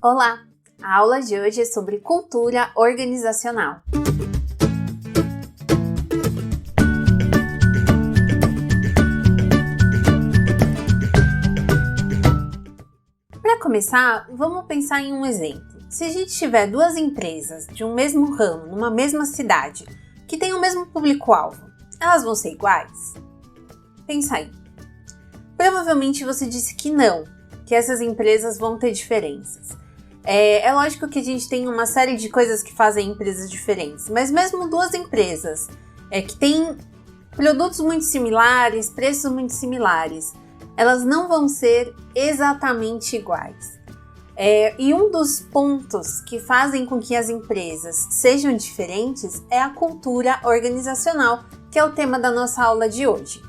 Olá! A aula de hoje é sobre cultura organizacional. Para começar, vamos pensar em um exemplo. Se a gente tiver duas empresas de um mesmo ramo, numa mesma cidade, que têm o mesmo público-alvo, elas vão ser iguais? Pensa aí. Provavelmente você disse que não, que essas empresas vão ter diferenças. É lógico que a gente tem uma série de coisas que fazem empresas diferentes, mas mesmo duas empresas que têm produtos muito similares, preços muito similares, elas não vão ser exatamente iguais. E um dos pontos que fazem com que as empresas sejam diferentes é a cultura organizacional, que é o tema da nossa aula de hoje.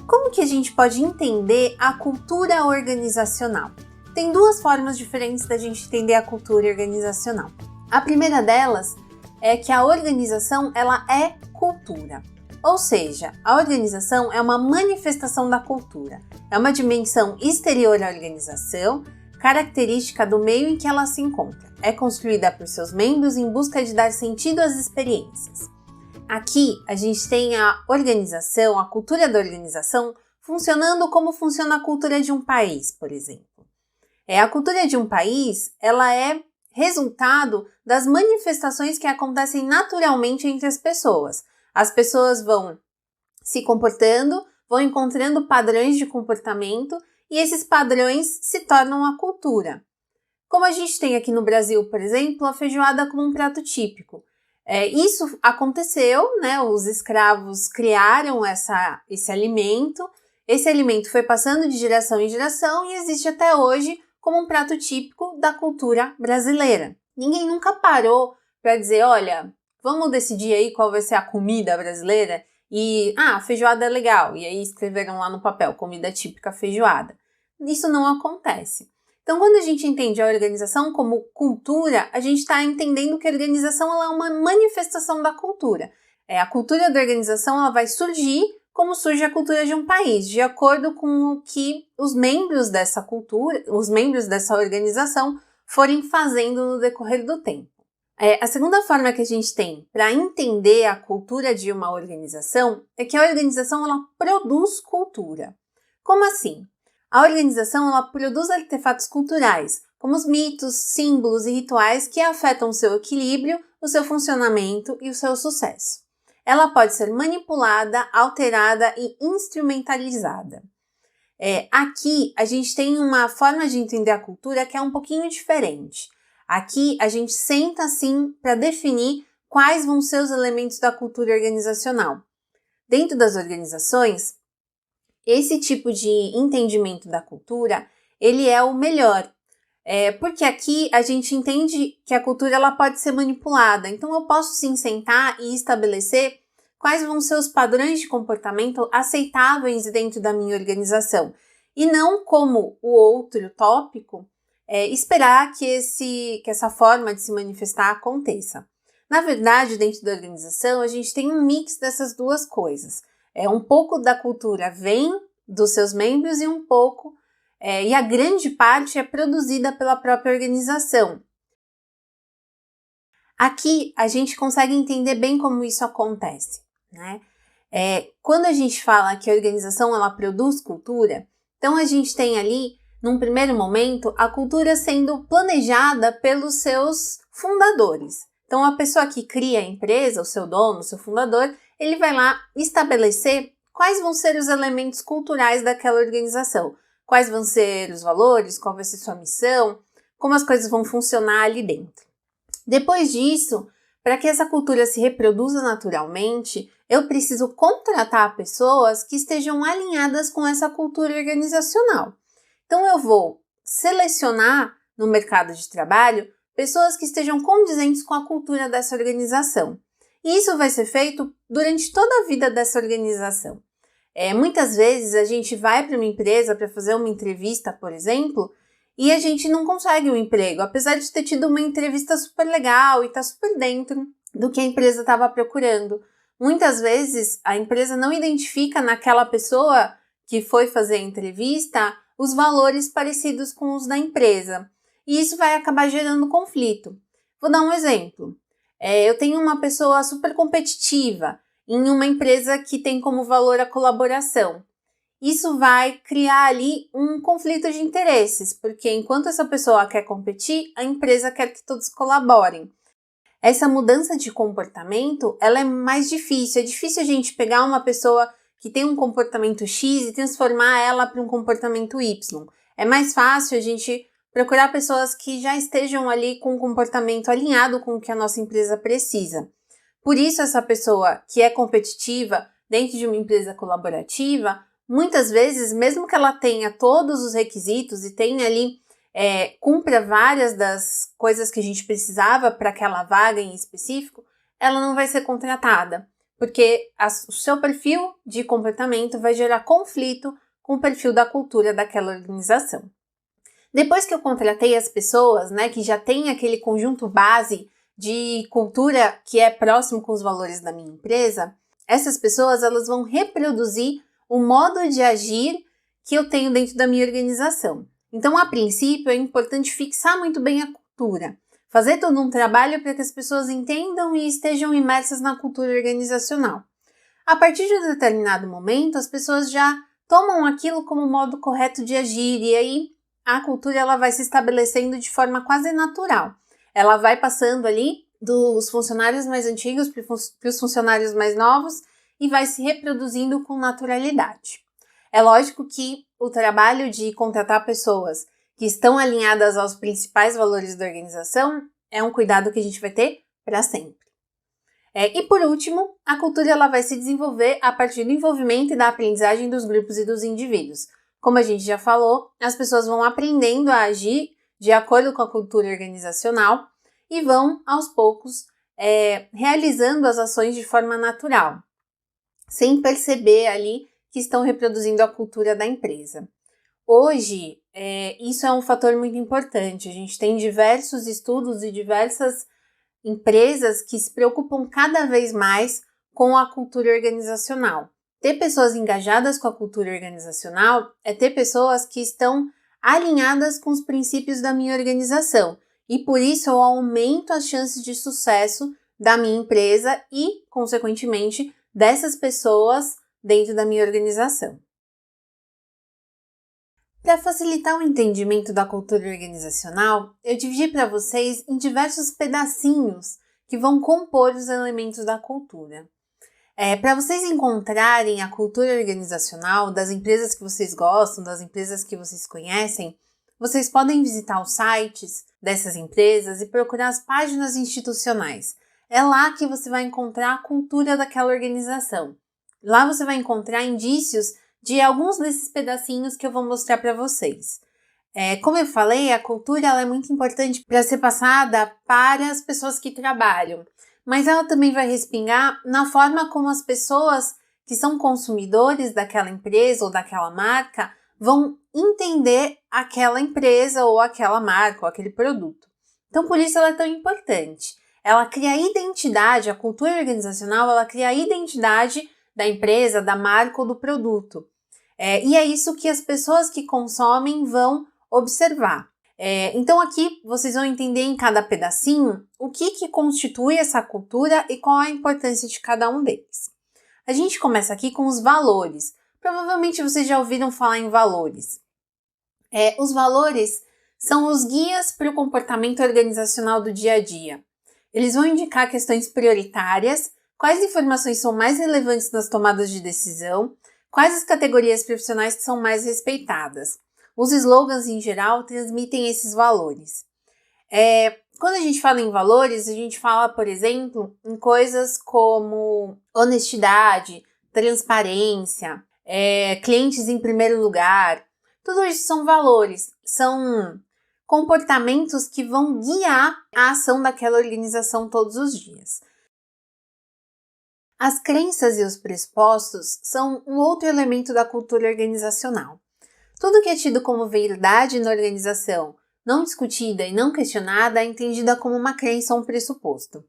Como que a gente pode entender a cultura organizacional? Tem duas formas diferentes da gente entender a cultura organizacional. A primeira delas é que a organização ela é cultura. Ou seja, a organização é uma manifestação da cultura. É uma dimensão exterior à organização, característica do meio em que ela se encontra. É construída por seus membros em busca de dar sentido às experiências. Aqui a gente tem a organização, a cultura da organização, funcionando como funciona a cultura de um país, por exemplo. A cultura de um país, ela é resultado das manifestações que acontecem naturalmente entre as pessoas. As pessoas vão se comportando, vão encontrando padrões de comportamento e esses padrões se tornam a cultura. Como a gente tem aqui no Brasil, por exemplo, a feijoada como um prato típico. Isso aconteceu, né? Os escravos criaram esse alimento foi passando de geração em geração e existe até hoje como um prato típico da cultura brasileira. Ninguém nunca parou para dizer, olha, vamos decidir aí qual vai ser a comida brasileira e, a feijoada é legal, e aí escreveram lá no papel, comida típica feijoada. Isso não acontece. Então, quando a gente entende a organização como cultura, a gente está entendendo que a organização ela é uma manifestação da cultura. A cultura da organização ela vai surgir como surge a cultura de um país, de acordo com o que os membros dessa cultura, os membros dessa organização forem fazendo no decorrer do tempo. A segunda forma que a gente tem para entender a cultura de uma organização é que a organização ela produz cultura. Como assim? A organização ela produz artefatos culturais, como os mitos, símbolos e rituais que afetam o seu equilíbrio, o seu funcionamento e o seu sucesso. Ela pode ser manipulada, alterada e instrumentalizada. Aqui a gente tem uma forma de entender a cultura que é um pouquinho diferente. Aqui a gente senta assim para definir quais vão ser os elementos da cultura organizacional. Dentro das organizações, esse tipo de entendimento da cultura, ele é o melhor, porque aqui a gente entende que a cultura ela pode ser manipulada, então eu posso sim sentar e estabelecer quais vão ser os padrões de comportamento aceitáveis dentro da minha organização, e não como o outro tópico, esperar que essa forma de se manifestar aconteça. Na verdade, dentro da organização, a gente tem um mix dessas duas coisas. Um pouco da cultura vem dos seus membros e um pouco, e a grande parte é produzida pela própria organização. Aqui a gente consegue entender bem como isso acontece, né? Quando a gente fala que a organização ela produz cultura, então a gente tem ali, num primeiro momento, a cultura sendo planejada pelos seus fundadores. Então a pessoa que cria a empresa, o seu dono, o seu fundador, ele vai lá estabelecer quais vão ser os elementos culturais daquela organização, quais vão ser os valores, qual vai ser sua missão, como as coisas vão funcionar ali dentro. Depois disso, para que essa cultura se reproduza naturalmente, eu preciso contratar pessoas que estejam alinhadas com essa cultura organizacional. Então eu vou selecionar no mercado de trabalho pessoas que estejam condizentes com a cultura dessa organização. E isso vai ser feito durante toda a vida dessa organização. Muitas vezes a gente vai para uma empresa para fazer uma entrevista, por exemplo, e a gente não consegue um emprego, apesar de ter tido uma entrevista super legal e estar super dentro do que a empresa estava procurando. Muitas vezes a empresa não identifica naquela pessoa que foi fazer a entrevista os valores parecidos com os da empresa. E isso vai acabar gerando conflito. Vou dar um exemplo. Eu tenho uma pessoa super competitiva em uma empresa que tem como valor a colaboração. Isso vai criar ali um conflito de interesses, porque enquanto essa pessoa quer competir, a empresa quer que todos colaborem. Essa mudança de comportamento, ela é mais difícil. É difícil a gente pegar uma pessoa que tem um comportamento X e transformar ela para um comportamento Y. É mais fácil a gente procurar pessoas que já estejam ali com um comportamento alinhado com o que a nossa empresa precisa. Por isso, essa pessoa que é competitiva dentro de uma empresa colaborativa, muitas vezes, mesmo que ela tenha todos os requisitos e tenha ali, cumpra várias das coisas que a gente precisava para aquela vaga em específico, ela não vai ser contratada, porque o seu perfil de comportamento vai gerar conflito com o perfil da cultura daquela organização. Depois que eu contratei as pessoas, que já tem aquele conjunto base de cultura que é próximo com os valores da minha empresa, essas pessoas elas vão reproduzir o modo de agir que eu tenho dentro da minha organização. Então, a princípio, é importante fixar muito bem a cultura, fazer todo um trabalho para que as pessoas entendam e estejam imersas na cultura organizacional. A partir de um determinado momento, as pessoas já tomam aquilo como o modo correto de agir e aí a cultura ela vai se estabelecendo de forma quase natural. Ela vai passando ali dos funcionários mais antigos para os funcionários mais novos e vai se reproduzindo com naturalidade. É lógico que o trabalho de contratar pessoas que estão alinhadas aos principais valores da organização é um cuidado que a gente vai ter para sempre. E por último, a cultura ela vai se desenvolver a partir do envolvimento e da aprendizagem dos grupos e dos indivíduos. Como a gente já falou, as pessoas vão aprendendo a agir de acordo com a cultura organizacional e vão, aos poucos, realizando as ações de forma natural, sem perceber ali que estão reproduzindo a cultura da empresa. Hoje, isso é um fator muito importante. A gente tem diversos estudos e diversas empresas que se preocupam cada vez mais com a cultura organizacional. Ter pessoas engajadas com a cultura organizacional é ter pessoas que estão alinhadas com os princípios da minha organização e por isso eu aumento as chances de sucesso da minha empresa e, consequentemente, dessas pessoas dentro da minha organização. Para facilitar o entendimento da cultura organizacional, eu dividi para vocês em diversos pedacinhos que vão compor os elementos da cultura. Para vocês encontrarem a cultura organizacional das empresas que vocês gostam, das empresas que vocês conhecem, vocês podem visitar os sites dessas empresas e procurar as páginas institucionais. É lá que você vai encontrar a cultura daquela organização. Lá você vai encontrar indícios de alguns desses pedacinhos que eu vou mostrar para vocês. Como eu falei, a cultura ela é muito importante para ser passada para as pessoas que trabalham, mas ela também vai respingar na forma como as pessoas que são consumidores daquela empresa ou daquela marca vão entender aquela empresa ou aquela marca ou aquele produto. Então, por isso ela é tão importante. Ela cria a identidade, a cultura organizacional, ela cria a identidade da empresa, da marca ou do produto. E é isso que as pessoas que consomem vão observar. Então aqui vocês vão entender em cada pedacinho o que constitui essa cultura e qual a importância de cada um deles. A gente começa aqui com os valores. Provavelmente vocês já ouviram falar em valores. Os valores são os guias para o comportamento organizacional do dia a dia. Eles vão indicar questões prioritárias, quais informações são mais relevantes nas tomadas de decisão, quais as categorias profissionais que são mais respeitadas. Os slogans, em geral, transmitem esses valores. Quando a gente fala em valores, a gente fala, por exemplo, em coisas como honestidade, transparência, clientes em primeiro lugar. Tudo isso são valores, são comportamentos que vão guiar a ação daquela organização todos os dias. As crenças e os pressupostos são um outro elemento da cultura organizacional. Tudo que é tido como verdade na organização, não discutida e não questionada, é entendida como uma crença ou um pressuposto.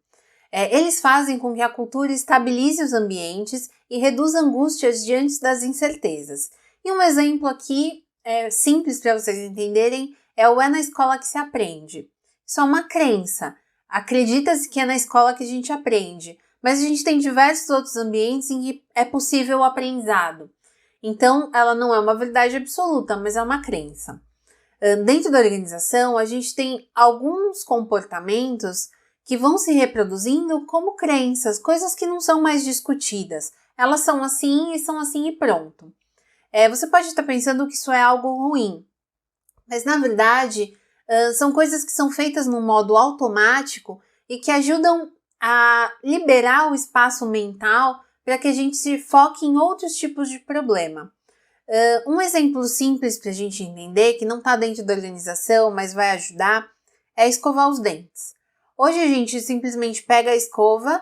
Eles fazem com que a cultura estabilize os ambientes e reduza angústias diante das incertezas. E um exemplo aqui, simples para vocês entenderem, é o é na escola que se aprende. Isso é uma crença. Acredita-se que é na escola que a gente aprende, mas a gente tem diversos outros ambientes em que é possível o aprendizado. Então, ela não é uma verdade absoluta, mas é uma crença. Dentro da organização, a gente tem alguns comportamentos que vão se reproduzindo como crenças, coisas que não são mais discutidas. Elas são assim e pronto. Você pode estar pensando que isso é algo ruim, mas na verdade são coisas que são feitas no modo automático e que ajudam a liberar o espaço mental para que a gente se foque em outros tipos de problema. Um exemplo simples para a gente entender, que não está dentro da organização, mas vai ajudar, é escovar os dentes. Hoje a gente simplesmente pega a escova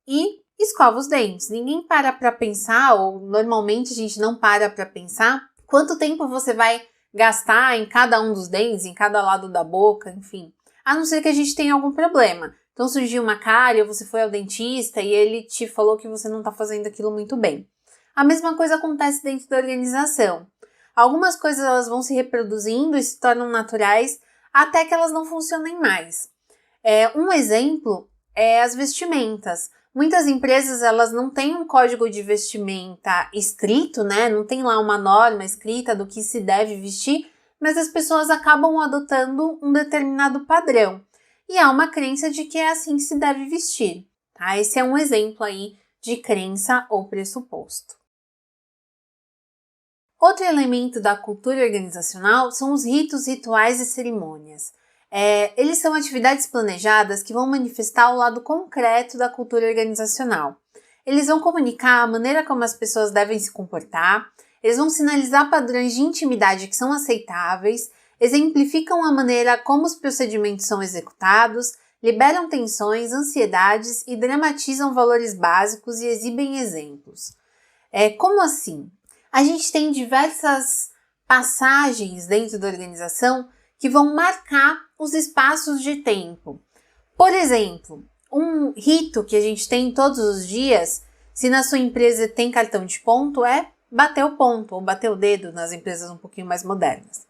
e escova os dentes. Ninguém para pensar, ou normalmente a gente não para pensar, quanto tempo você vai gastar em cada um dos dentes, em cada lado da boca, enfim. A não ser que a gente tenha algum problema. Então surgiu uma cárie, ou você foi ao dentista e ele te falou que você não está fazendo aquilo muito bem. A mesma coisa acontece dentro da organização. Algumas coisas elas vão se reproduzindo e se tornam naturais até que elas não funcionem mais. Um exemplo é as vestimentas. Muitas empresas elas não têm um código de vestimenta estrito, né? Não tem lá uma norma escrita do que se deve vestir, mas as pessoas acabam adotando um determinado padrão. E há uma crença de que é assim que se deve vestir. Tá? Esse é um exemplo aí de crença ou pressuposto. Outro elemento da cultura organizacional são os ritos, rituais e cerimônias. Eles são atividades planejadas que vão manifestar o lado concreto da cultura organizacional. Eles vão comunicar a maneira como as pessoas devem se comportar, eles vão sinalizar padrões de intimidade que são aceitáveis, exemplificam a maneira como os procedimentos são executados, liberam tensões, ansiedades e dramatizam valores básicos e exibem exemplos. Como assim? A gente tem diversas passagens dentro da organização que vão marcar os espaços de tempo. Por exemplo, um rito que a gente tem todos os dias, se na sua empresa tem cartão de ponto, é bater o ponto ou bater o dedo nas empresas um pouquinho mais modernas.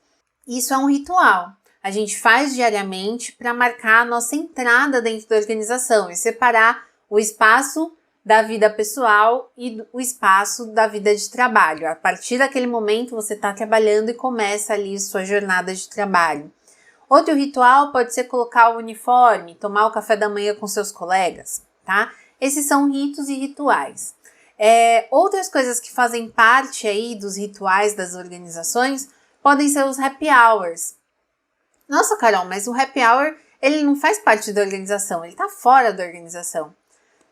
Isso é um ritual. A gente faz diariamente para marcar a nossa entrada dentro da organização e separar o espaço da vida pessoal e o espaço da vida de trabalho. A partir daquele momento você está trabalhando e começa ali sua jornada de trabalho. Outro ritual pode ser colocar o uniforme, tomar o café da manhã com seus colegas, tá? Esses são ritos e rituais. Outras coisas que fazem parte aí dos rituais das organizações podem ser os happy hours. Nossa, Carol, mas o happy hour ele não faz parte da organização, ele está fora da organização.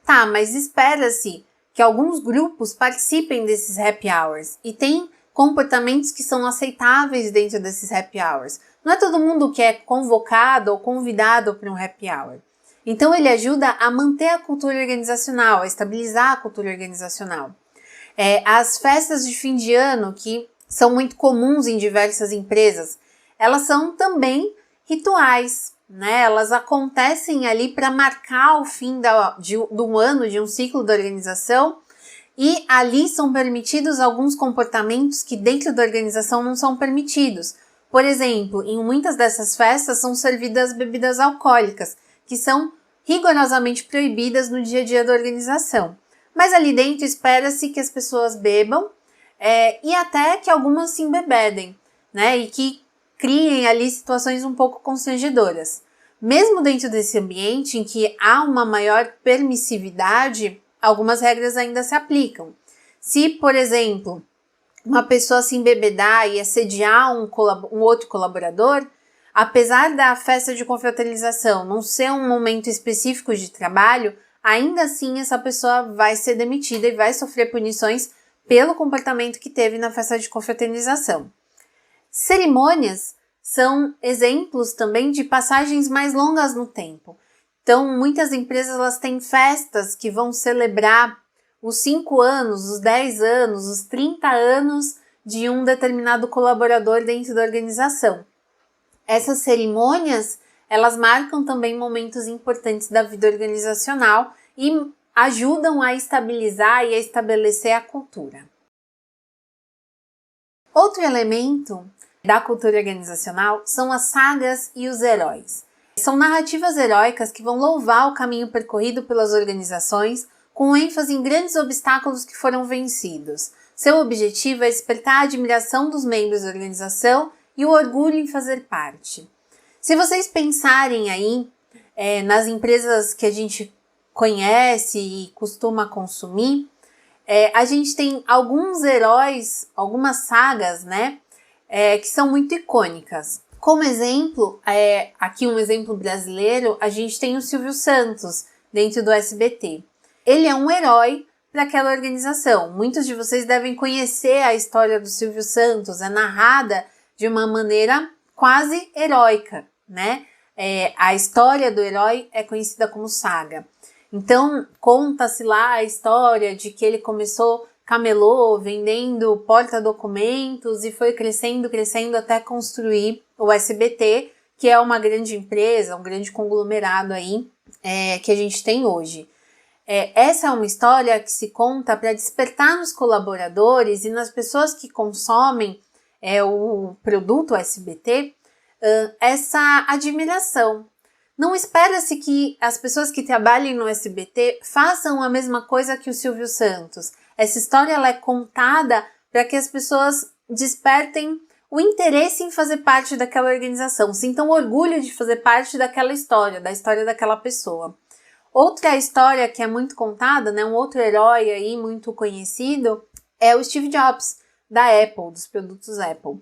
Tá, mas espera-se que alguns grupos participem desses happy hours e tem comportamentos que são aceitáveis dentro desses happy hours. Não é todo mundo que é convocado ou convidado para um happy hour. Então ele ajuda a manter a cultura organizacional, a estabilizar a cultura organizacional. As festas de fim de ano, que são muito comuns em diversas empresas, elas são também rituais. Né? Elas acontecem ali para marcar o fim do ano, de um ciclo da organização, e ali são permitidos alguns comportamentos que dentro da organização não são permitidos. Por exemplo, em muitas dessas festas são servidas bebidas alcoólicas, que são rigorosamente proibidas no dia a dia da organização. Mas ali dentro espera-se que as pessoas bebam e até que algumas se embebedem, né? E que criem ali situações um pouco constrangedoras. Mesmo dentro desse ambiente em que há uma maior permissividade, algumas regras ainda se aplicam. Se, por exemplo, uma pessoa se embebedar e assediar um outro colaborador, apesar da festa de confraternização não ser um momento específico de trabalho, ainda assim essa pessoa vai ser demitida e vai sofrer punições pelo comportamento que teve na festa de confraternização. Cerimônias são exemplos também de passagens mais longas no tempo. Então, muitas empresas elas têm festas que vão celebrar os 5 anos, os 10 anos, os 30 anos de um determinado colaborador dentro da organização. Essas cerimônias, elas marcam também momentos importantes da vida organizacional e ajudam a estabilizar e a estabelecer a cultura. Outro elemento da cultura organizacional são as sagas e os heróis. São narrativas heróicas que vão louvar o caminho percorrido pelas organizações, com ênfase em grandes obstáculos que foram vencidos. Seu objetivo é despertar a admiração dos membros da organização e o orgulho em fazer parte. Se vocês pensarem aí nas empresas que a gente conhece e costuma consumir, a gente tem alguns heróis, algumas sagas, né, que são muito icônicas. Como exemplo, aqui um exemplo brasileiro, a gente tem o Silvio Santos, dentro do SBT. Ele é um herói para aquela organização. Muitos de vocês devem conhecer a história do Silvio Santos, é narrada de uma maneira quase heróica, né? A história do herói é conhecida como saga. Então, conta-se lá a história de que ele começou camelô, vendendo porta-documentos e foi crescendo até construir o SBT, que é uma grande empresa, um grande conglomerado aí que a gente tem hoje. Essa é uma história que se conta para despertar nos colaboradores e nas pessoas que consomem o produto SBT essa admiração. Não espera-se que as pessoas que trabalhem no SBT façam a mesma coisa que o Silvio Santos. Essa história ela é contada para que as pessoas despertem o interesse em fazer parte daquela organização, sintam orgulho de fazer parte daquela história, da história daquela pessoa. Outra história que é muito contada, né, um outro herói aí muito conhecido, é o Steve Jobs, da Apple, dos produtos Apple.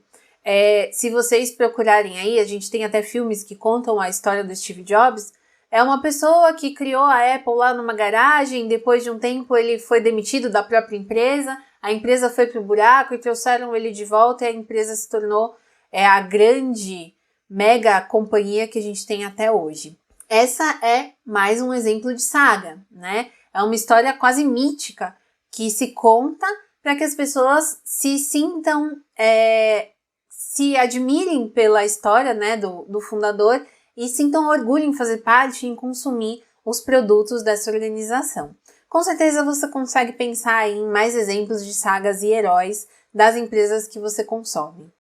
Se vocês procurarem aí, a gente tem até filmes que contam a história do Steve Jobs. É uma pessoa que criou a Apple lá numa garagem, depois de um tempo ele foi demitido da própria empresa, a empresa foi pro buraco e trouxeram ele de volta e a empresa se tornou a grande, mega companhia que a gente tem até hoje. Essa é mais um exemplo de saga, né? É uma história quase mítica que se conta para que as pessoas se sintam, se admirem pela história, né, do fundador e sintam orgulho em fazer parte e em consumir os produtos dessa organização. Com certeza você consegue pensar em mais exemplos de sagas e heróis das empresas que você consome.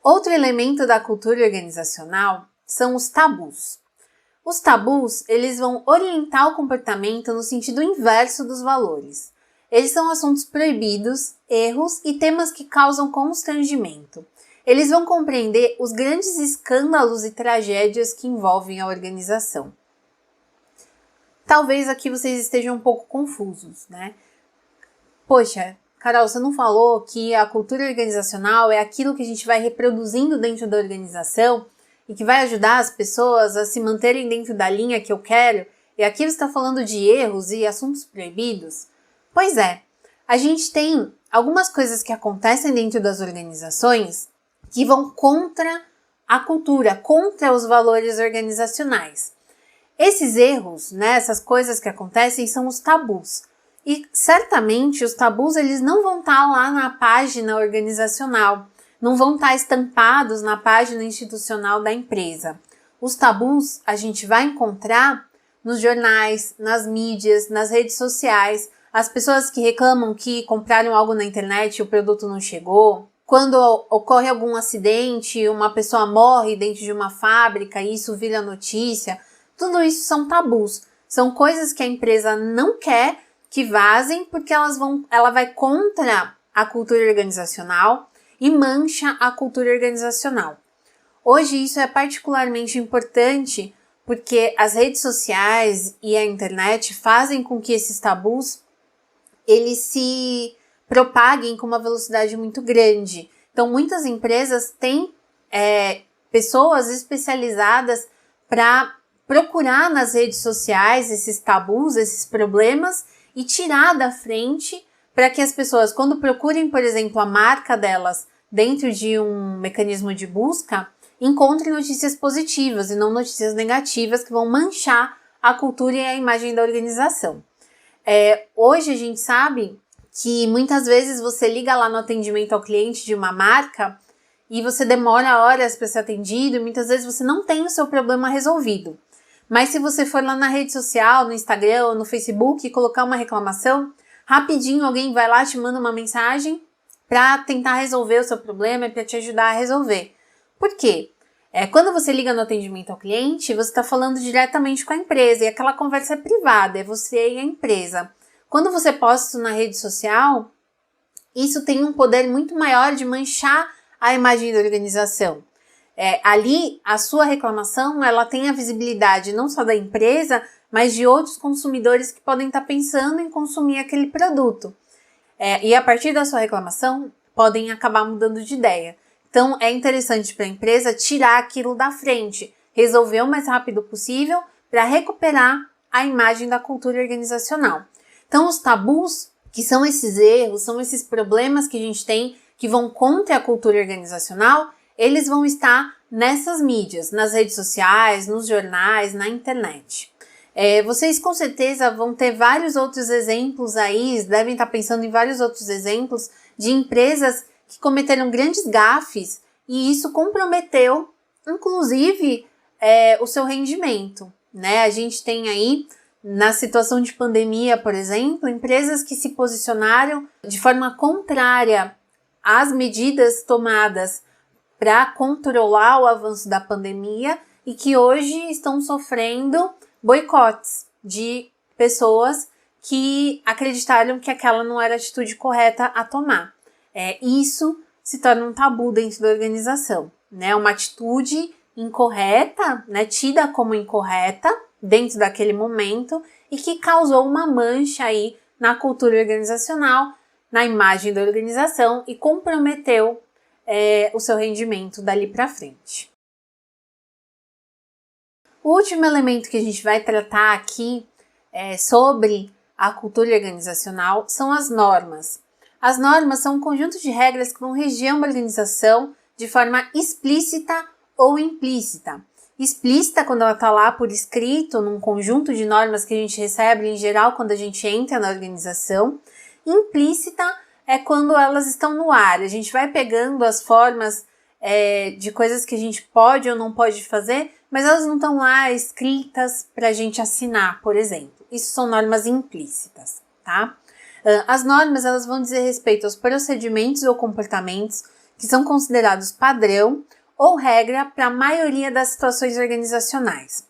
Outro elemento da cultura organizacional são os tabus. Os tabus, eles vão orientar o comportamento no sentido inverso dos valores. Eles são assuntos proibidos, erros e temas que causam constrangimento. Eles vão compreender os grandes escândalos e tragédias que envolvem a organização. Talvez aqui vocês estejam um pouco confusos, né? Poxa, Carol, você não falou que a cultura organizacional é aquilo que a gente vai reproduzindo dentro da organização e que vai ajudar as pessoas a se manterem dentro da linha que eu quero? E aqui você está falando de erros e assuntos proibidos? Pois é, a gente tem algumas coisas que acontecem dentro das organizações que vão contra a cultura, contra os valores organizacionais. Esses erros, né, essas coisas que acontecem são os tabus. E certamente os tabus eles não vão estar lá na página organizacional, não vão estar estampados na página institucional da empresa. Os tabus a gente vai encontrar nos jornais, nas mídias, nas redes sociais, as pessoas que reclamam que compraram algo na internet e o produto não chegou. Quando ocorre algum acidente, uma pessoa morre dentro de uma fábrica e isso vira notícia, tudo isso são tabus. São coisas que a empresa não quer que vazem porque ela vai contra a cultura organizacional e mancha a cultura organizacional. Hoje isso é particularmente importante porque as redes sociais e a internet fazem com que esses tabus eles se propaguem com uma velocidade muito grande. Então, muitas empresas têm pessoas especializadas para procurar nas redes sociais esses tabus, esses problemas e tirar da frente para que as pessoas, quando procurem, por exemplo, a marca delas dentro de um mecanismo de busca, encontrem notícias positivas e não notícias negativas que vão manchar a cultura e a imagem da organização. Hoje a gente sabe que muitas vezes você liga lá no atendimento ao cliente de uma marca e você demora horas para ser atendido e muitas vezes você não tem o seu problema resolvido. Mas se você for lá na rede social, no Instagram ou no Facebook e colocar uma reclamação, rapidinho alguém vai lá, te manda uma mensagem para tentar resolver o seu problema e para te ajudar a resolver. Por quê? Quando você liga no atendimento ao cliente, você está falando diretamente com a empresa e aquela conversa é privada, é você e a empresa. Quando você posta isso na rede social, isso tem um poder muito maior de manchar a imagem da organização. Ali, a sua reclamação, ela tem a visibilidade não só da empresa, mas de outros consumidores que podem estar pensando em consumir aquele produto. E a partir da sua reclamação, podem acabar mudando de ideia. Então, é interessante para a empresa tirar aquilo da frente, resolver o mais rápido possível para recuperar a imagem da cultura organizacional. Então, os tabus, que são esses erros, são esses problemas que a gente tem que vão contra a cultura organizacional, eles vão estar nessas mídias, nas redes sociais, nos jornais, na internet. Vocês com certeza vão ter vários outros exemplos aí, devem estar pensando em vários outros exemplos de empresas que cometeram grandes gafes e isso comprometeu, inclusive, o seu rendimento, né? A gente tem aí, na situação de pandemia, por exemplo, empresas que se posicionaram de forma contrária às medidas tomadas para controlar o avanço da pandemia e que hoje estão sofrendo boicotes de pessoas que acreditaram que aquela não era a atitude correta a tomar. Isso se torna um tabu dentro da organização, né? Uma atitude incorreta, né? Tida como incorreta dentro daquele momento e que causou uma mancha aí na cultura organizacional, na imagem da organização e comprometeu o seu rendimento dali para frente. O último elemento que a gente vai tratar aqui sobre a cultura organizacional são as normas. As normas são um conjunto de regras que vão reger uma organização de forma explícita ou implícita. Explícita quando ela está lá por escrito, num conjunto de normas que a gente recebe em geral quando a gente entra na organização. Implícita é quando elas estão no ar. A gente vai pegando as formas de coisas que a gente pode ou não pode fazer, mas elas não estão lá escritas para a gente assinar, por exemplo. Isso são normas implícitas, tá? As normas, elas vão dizer respeito aos procedimentos ou comportamentos que são considerados padrão ou regra para a maioria das situações organizacionais.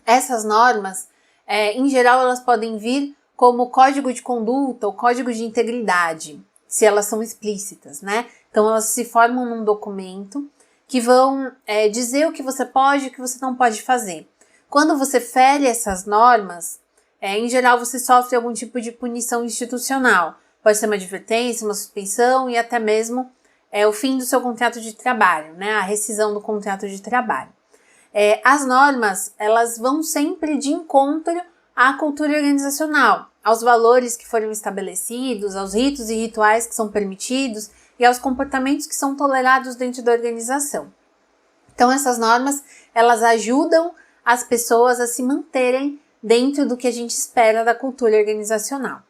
Essas normas, em geral, elas podem vir como código de conduta ou código de integridade, se elas são explícitas, né? Então, elas se formam num documento que vão dizer o que você pode e o que você não pode fazer. Quando você fere essas normas, em geral você sofre algum tipo de punição institucional. Pode ser uma advertência, uma suspensão e até mesmo o fim do seu contrato de trabalho, né? A rescisão do contrato de trabalho. As normas, elas vão sempre de encontro à cultura organizacional, aos valores que foram estabelecidos, aos ritos e rituais que são permitidos e aos comportamentos que são tolerados dentro da organização. Então, essas normas, elas ajudam as pessoas a se manterem dentro do que a gente espera da cultura organizacional.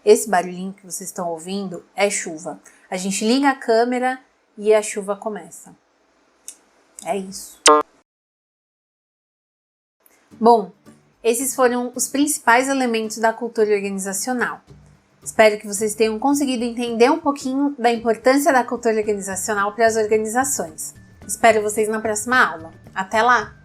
Esse barulhinho que vocês estão ouvindo é chuva. A gente liga a câmera e a chuva começa. É isso. Bom, esses foram os principais elementos da cultura organizacional. Espero que vocês tenham conseguido entender um pouquinho da importância da cultura organizacional para as organizações. Espero vocês na próxima aula. Até lá!